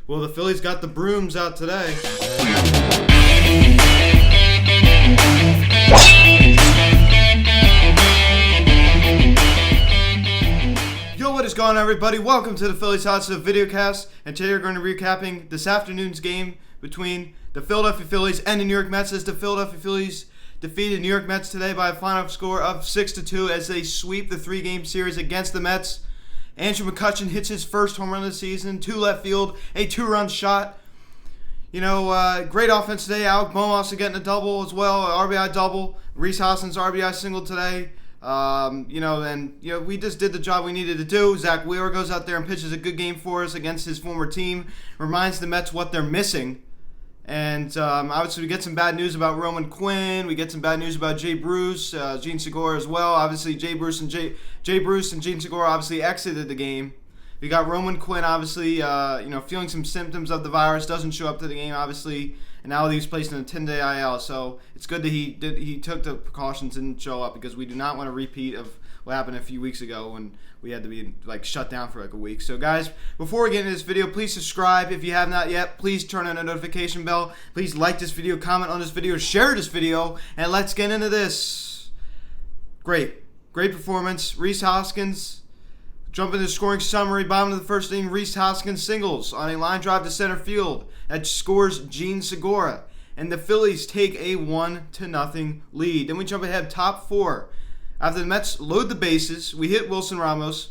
Well, the Phillies got the brooms out today. Yo, what is going on, everybody? Welcome to the Phillies Hot Stuff videocast, and today we're going to be recapping this afternoon's game between the Philadelphia Phillies and the New York Mets, as the Philadelphia Phillies defeated New York Mets today by a final score of 6-2 as they sweep the three-game series against the Mets. Andrew McCutchen hits his first home run of the season, to left field, a two-run shot. Great offense today. Alec Bohm also getting a double as well, an RBI double. Rhys Hoskins RBI single today. We just did the job we needed to do. Zach Wheeler goes out there and pitches a good game for us against his former team. Reminds the Mets what they're missing. And obviously we get some bad news about Roman Quinn. We get some bad news about Jay Bruce, Gene Segura as well. Obviously Jay Bruce and Gene Segura obviously exited the game. We got Roman Quinn obviously feeling some symptoms of the virus, doesn't show up to the game obviously, and now he's placed in a 10-day IL. So it's good that he took the precautions and didn't show up, because we do not want a repeat of what happened a few weeks ago when we had to be shut down for a week. So guys, before we get into this video, please subscribe if you have not yet. Please turn on the notification bell. Please like this video, comment on this video, share this video, and let's get into this. Great performance. Rhys Hoskins, jump into the scoring summary. Bottom of the first inning, Rhys Hoskins singles on a line drive to center field that scores Gene Segura, and the Phillies take a 1-0 lead. Then we jump ahead, top four. After the Mets load the bases, we hit Wilson Ramos,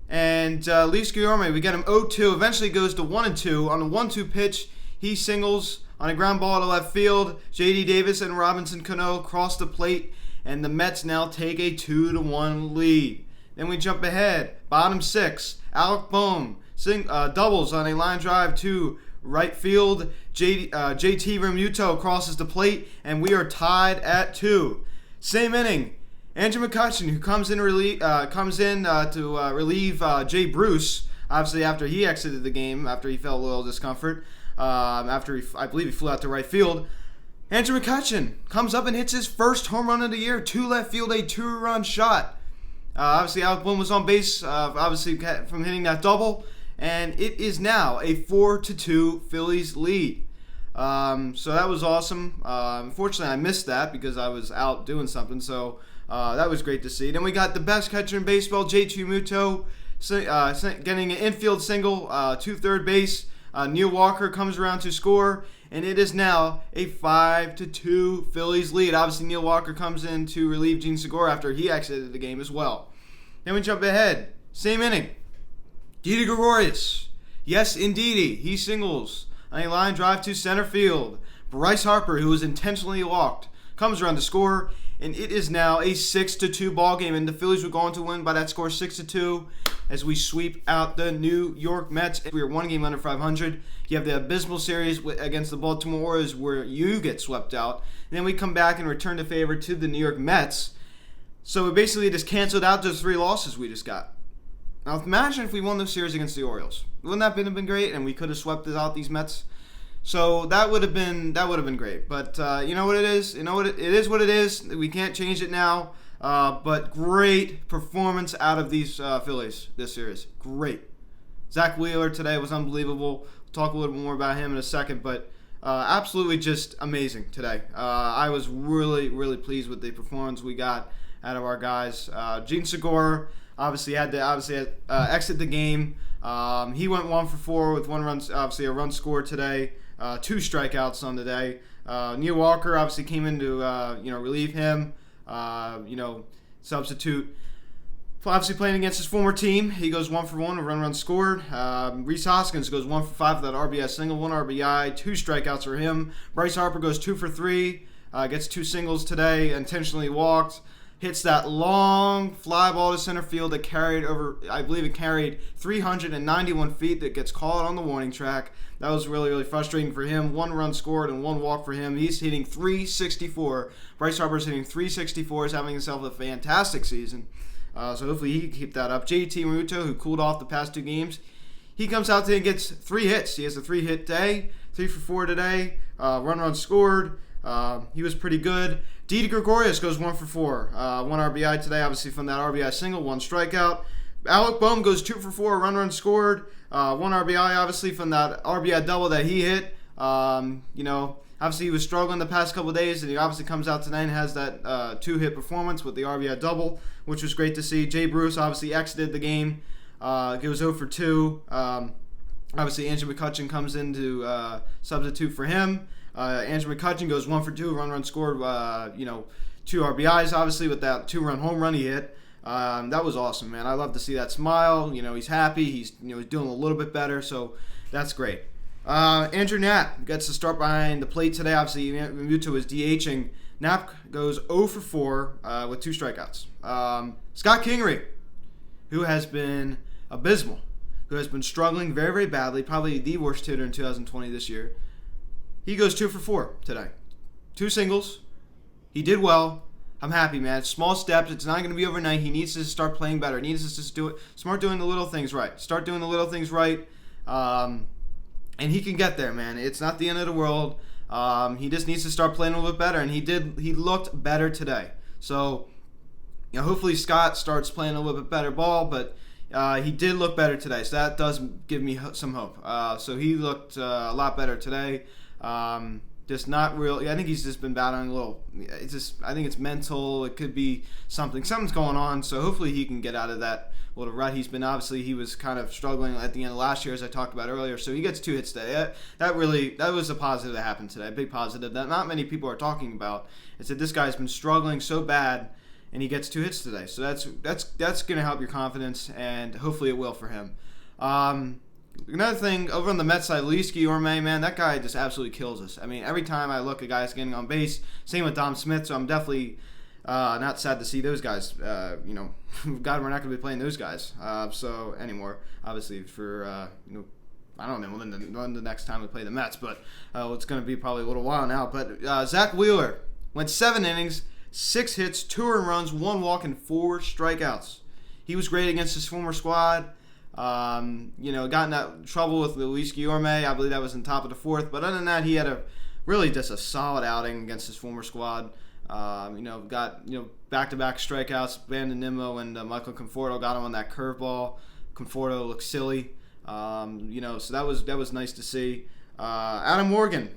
and Luis Guillorme, we get him 0-2. Eventually goes to 1-2. On the 1-2 pitch, he singles on a ground ball to left field. J.D. Davis and Robinson Cano cross the plate, and the Mets now take a 2-1 lead. Then we jump ahead, bottom six, Alec Bohm doubles on a line drive to right field. JT Realmuto crosses the plate, and we are tied at 2. Same inning, Andrew McCutchen, who comes in to relieve Jay Bruce, obviously after he exited the game, after he felt a little discomfort, I believe he flew out to right field. Andrew McCutchen comes up and hits his first home run of the year, to left field, a 2-run shot. Obviously, Alec Bohm was on base, obviously from hitting that double, and it is now a 4-2 Phillies lead. So that was awesome. Unfortunately, I missed that because I was out doing something, so that was great to see. Then we got the best catcher in baseball, JT Realmuto, getting an infield single to third base. Neil Walker comes around to score, and it is now a 5-2 Phillies lead. Obviously, Neil Walker comes in to relieve Gene Segura after he exited the game as well. Then we jump ahead. Same inning. Didi Gregorius. Yes, indeedy. He singles on a line drive to center field. Bryce Harper, who was intentionally walked, comes around to score, and it is now a 6-2 ball game, and the Phillies were going to win by that score, 6-2, as we sweep out the New York Mets. We are one game under 500. You have the abysmal series against the Baltimore Orioles where you get swept out. And then we come back and return the favor to the New York Mets. So we basically just canceled out those 3 losses we just got. Now imagine if we won this series against the Orioles. Wouldn't that have been great? And we could have swept out these Mets. So that would have been great. But you know what it is? It is what it is. We can't change it now. But great performance out of these Phillies this series. Great. Zach Wheeler today was unbelievable. We'll talk a little bit more about him in a second, but absolutely just amazing today. I was really, really pleased with the performance we got out of our guys. Gene Segura obviously had to exit the game. He went 1 for 4 with 1 run, obviously a run scored today. 2 strikeouts on the day. Neil Walker obviously came in to relieve him. Substitute. Obviously playing against his former team. He goes 1 for 1, a run scored. Rhys Hoskins goes 1 for 5 with that RBI single, 1 RBI, 2 strikeouts for him. Bryce Harper goes 2 for 3, gets 2 singles today, intentionally walked. Hits that long fly ball to center field that carried 391 feet, that gets called on the warning track. That was really, really frustrating for him. 1 run scored and 1 walk for him. He's hitting .364. Bryce Harper's hitting .364. He's having himself a fantastic season. So hopefully he can keep that up. JT Realmuto, who cooled off the past 2 games, he comes out today and gets 3 hits. He has a 3-hit day, 3 for 4 today. Run scored. He was pretty good. Didi Gregorius goes 1 for 4. 1 RBI today, obviously from that RBI single, 1 strikeout. Alec Boehm goes 2 for 4, run scored, 1 RBI obviously from that RBI double that he hit. Obviously he was struggling the past couple of days, and he obviously comes out tonight and has that 2-hit performance with the RBI double, which was great to see. Jay Bruce obviously exited the game. Goes 0 for 2. Obviously Andrew McCutchen comes in to substitute for him. Andrew McCutchen goes 1 for 2, run scored. 2 RBIs obviously with that 2-run home run he hit. That was awesome, man. I love to see that smile. He's happy. He's doing a little bit better, so that's great. Andrew Knapp gets to start behind the plate today. Obviously, Muto is DHing. Knapp goes 0 for 4 with 2 strikeouts. Scott Kingery, who has been abysmal, who has been struggling very, very badly, probably the worst hitter in 2020 this year. He goes 2 for 4 today. 2 singles. He did well. I'm happy, man. Small steps. It's not going to be overnight. He needs to start playing better. He needs to just start doing the little things right. Start doing the little things right. And he can get there, man. It's not the end of the world. He just needs to start playing a little bit better, and he looked better today. So, hopefully Scott starts playing a little bit better ball, but he did look better today, so that does give me some hope. So he looked a lot better today. Just not real. I think he's just been battling a little. I think it's mental. It could be something's going on. So hopefully he can get out of that little rut. He was kind of struggling at the end of last year, as I talked about earlier. So he gets 2 hits today. That was a positive that happened today. A big positive that not many people are talking about. It's that this guy's been struggling so bad, and he gets 2 hits today. So that's going to help your confidence, and hopefully it will for him. Another thing, over on the Mets side, Luis Guillorme, man, that guy just absolutely kills us. I mean, every time I look at guys getting on base, same with Dom Smith, so I'm definitely not sad to see those guys. God, we're not going to be playing those guys anymore, obviously, for, I don't know when the next time we play the Mets, but it's going to be probably a little while now. But Zach Wheeler went 7 innings, 6 hits, 2 earned runs, 1 walk, and 4 strikeouts. He was great against his former squad. Got in that trouble with Luis Guillorme. I believe that was in top of the 4th. But other than that, he had just a solid outing against his former squad. Got back-to-back strikeouts. Brandon Nimmo and Michael Conforto got him on that curveball. Conforto looked silly. So that was nice to see. Adam Morgan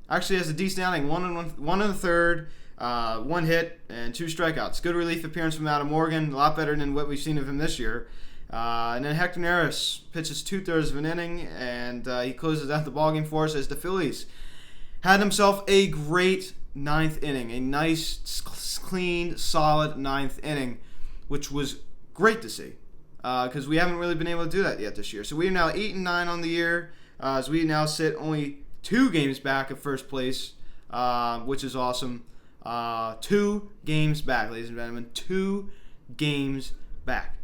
actually has a decent outing. 1 in the 3rd. 1 hit and 2 strikeouts. Good relief appearance from Adam Morgan. A lot better than what we've seen of him this year. And then Hector Neris pitches 2/3 of an inning, and he closes out the ballgame for us as the Phillies had himself a great 9th inning, a nice, clean, solid 9th inning, which was great to see because we haven't really been able to do that yet this year. So we are now 8-9 on the year, as we now sit only 2 games back of first place, which is awesome. 2 games back, ladies and gentlemen, 2 games back.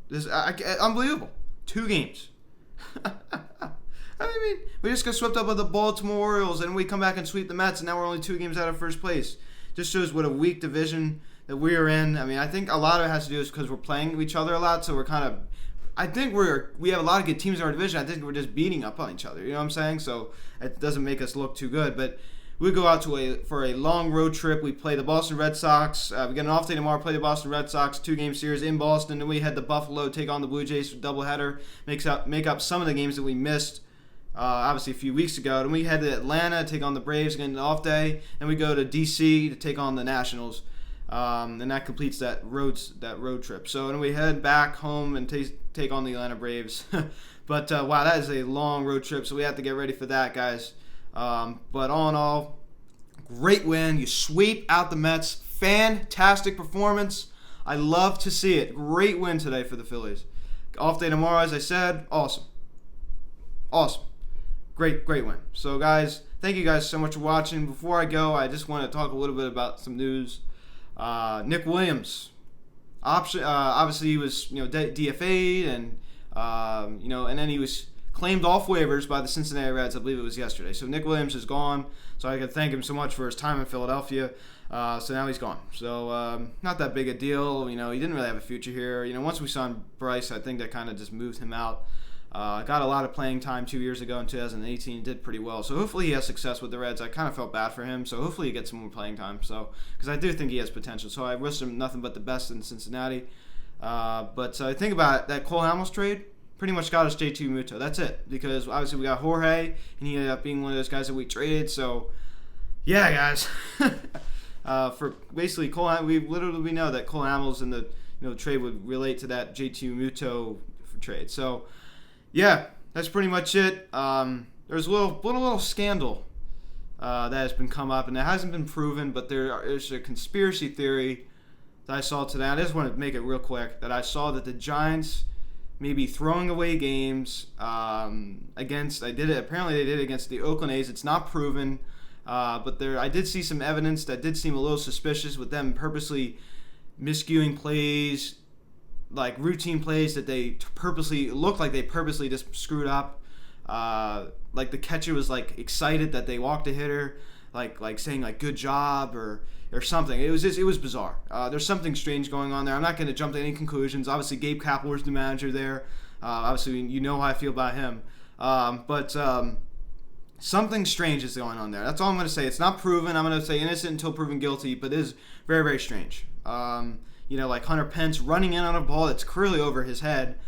This unbelievable. 2 games. I mean, we just got swept up by the Baltimore Orioles, and we come back and sweep the Mets, and now we're only 2 games out of first place. Just shows what a weak division that we are in. I mean, I think a lot of it has to do is because we're playing each other a lot, so we're kind of. I think we have a lot of good teams in our division. I think we're just beating up on each other. You know what I'm saying? So it doesn't make us look too good, but. We go out for a long road trip. We play the Boston Red Sox. We get an off day tomorrow, play the Boston Red Sox, 2-game series in Boston. Then we head to Buffalo, take on the Blue Jays for doubleheader. Make up some of the games that we missed, obviously, a few weeks ago. Then we head to Atlanta, take on the Braves, get an off day. Then we go to D.C. to take on the Nationals. And that completes that road trip. So then we head back home and take on the Atlanta Braves. But, wow, that is a long road trip, so we have to get ready for that, guys. But all in all, great win. You sweep out the Mets. Fantastic performance. I love to see it. Great win today for the Phillies. Off day tomorrow, as I said. Awesome. Great win. So, guys, thank you guys so much for watching. Before I go, I just want to talk a little bit about some news. Nick Williams. Obviously, he was DFA'd and and then he was claimed off waivers by the Cincinnati Reds. I believe it was yesterday. So Nick Williams is gone. So I can thank him so much for his time in Philadelphia. So now he's gone. So not that big a deal. He didn't really have a future here. Once we signed Bryce, I think that kind of just moved him out. Got a lot of playing time 2 years ago in 2018. Did pretty well. So hopefully he has success with the Reds. I kind of felt bad for him. So hopefully he gets some more playing time. So because I do think he has potential. So I wish him nothing but the best in Cincinnati. But think about it, that Cole Hamels trade pretty much got us JT Muto. That's it, because obviously we got Jorge, and he ended up being one of those guys that we traded. So, yeah, guys. For basically Cole, we know that Cole Hamels and the trade would relate to that JT Muto trade. So, yeah, that's pretty much it. There's a little scandal that has been come up, and it hasn't been proven, but there's a conspiracy theory that I saw today. I just want to make it real quick, that I saw that the Giants may be throwing away games against. Apparently they did it against the Oakland A's. It's not proven, but I did see some evidence that did seem a little suspicious, with them purposely miscuing plays, like routine plays that they looked like they purposely just screwed up. Like the catcher was like excited that they walked a hitter, like saying like good job or something. It was bizarre. There's something strange going on there. I'm not going to jump to any conclusions. Obviously, Gabe Kapler's the manager there. Obviously, you know how I feel about him. But something strange is going on there. That's all I'm going to say. It's not proven. I'm going to say innocent until proven guilty, but it is very, very strange. Like Hunter Pence running in on a ball that's clearly over his head.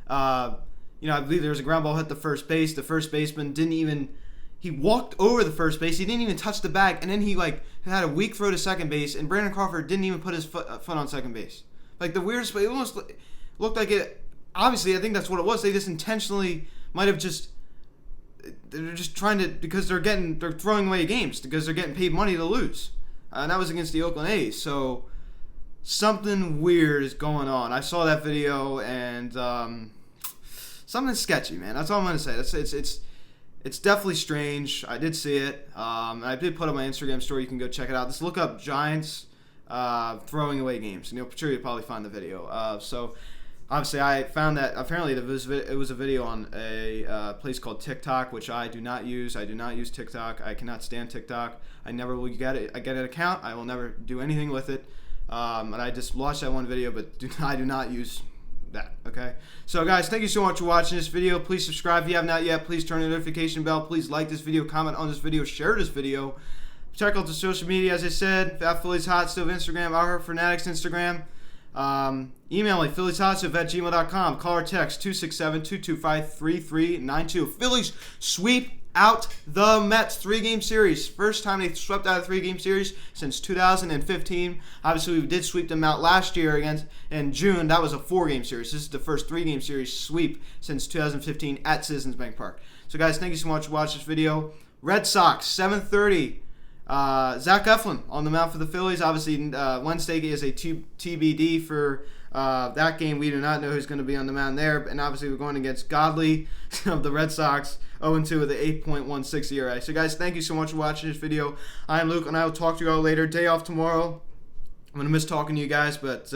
I believe there was a ground ball hit the first base. The first baseman he walked over the first base. He didn't even touch the bag, and then he had a weak throw to second base, and Brandon Crawford didn't even put his foot on second base. Like the weirdest play. It almost looked like it. Obviously, I think that's what it was. They just intentionally might have they're just trying to, because they're throwing away games because they're getting paid money to lose, and that was against the Oakland A's. So something weird is going on. I saw that video, and something sketchy, man. That's all I'm gonna say. It's definitely strange. I did see it. I did put on my Instagram story. You can go check it out. Just look up Giants throwing away games, and you'll probably find the video. So obviously, I found that apparently it was a video on a place called TikTok, which I do not use. I do not use TikTok. I cannot stand TikTok. I never will get it. I get an account. I will never do anything with it. And I just watched that one video, but I do not use that. Okay, so guys, thank you so much for watching this video. Please subscribe if you have not yet. Please turn the notification bell. Please like this video, comment on this video, share this video. Check out the social media, as I said, at Phillies Hot Stove Instagram, Our Fanatics Instagram. Email me, phillieshotstove@gmail.com. Call or text 267-225-3392. Phillies sweep out the Mets. 3-game series. First time they swept out a 3-game series since 2015. Obviously, we did sweep them out last year in June. That was a 4-game series. This is the first 3-game series sweep since 2015 at Citizens Bank Park. So, guys, thank you so much for watching this video. Red Sox, 7:30. Zach Eflin on the mound for the Phillies. Obviously, Wednesday is a TBD for that game. We do not know who's going to be on the mound there. And obviously, we're going against Godley of the Red Sox, 0-2 with an 8.16 ERA. So, guys, thank you so much for watching this video. I am Luke, and I will talk to you all later. Day off tomorrow. I'm going to miss talking to you guys, but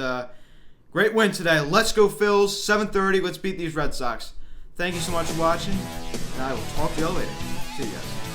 great win today. Let's go, Phils. 7:30. Let's beat these Red Sox. Thank you so much for watching, and I will talk to you all later. See you guys.